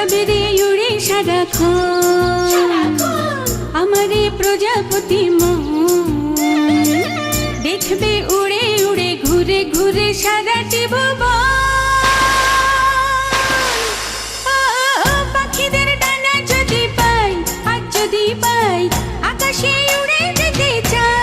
যাবে রে উড়ে সারাক্ষণ আমারে প্রজাপতি মন দেখবে উড়ে উড়ে ঘুরে ঘুরে সারাটি ভুবন। পাখিদের ডানা যদি পাই আর যদি পাই আকাশে উড়ে যেতে চাই।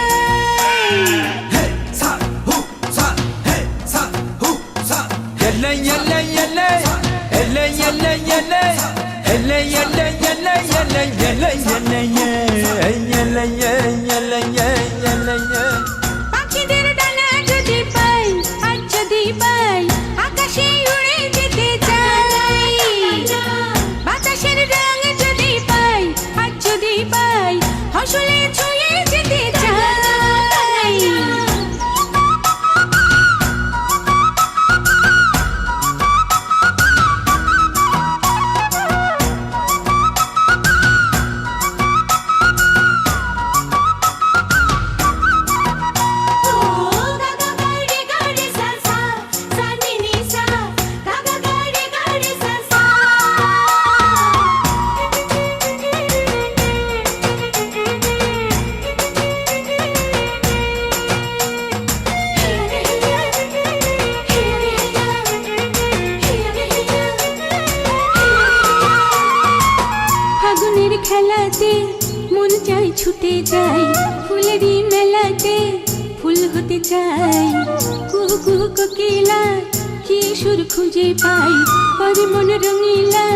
পাখিদের ডানা যদি পাই আর যদি পাই আকাশে উড়ে যেতে চাই। বাতাসের রং যদি পাই আর যদি পাই হসলে ছুঁয়ে যেতে চাই। ফাগুনের খেলাতে মন চাই ছুটে যাই ফুলেরই মেলাতে ফুল হতে চাই। কুহু কুহু কোকিলা কি সুর খুঁজে পাই পরে মন রঙিলা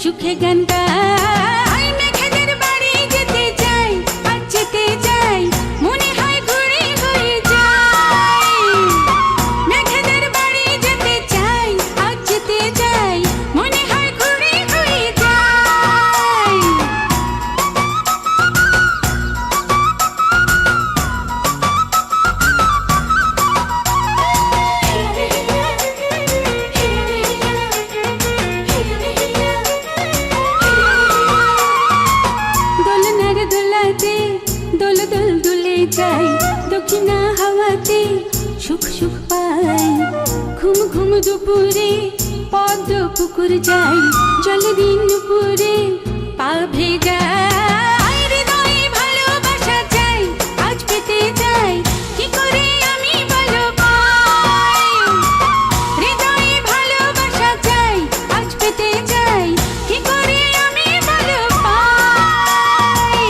সুখে গান গাই। মেঘেদের বাড়ি যেতে চাই আর যেতে চাই মনে হয় ঘুরে ঘুরে যাই। মেঘেদের বাড়ি যেতে চাই আর যেতে চাই মনে হয় ঘুরে ঘুরে যাই। দোলনার দোলাতে দোল দোল দুলে যাই দক্ষিণা হাওয়াতে সুখ সুখ পাই। ঘুম ঘুম দুপুরে পদ্ম পুকুর যাই জলে দিন দুপুরে পা ভেজাই।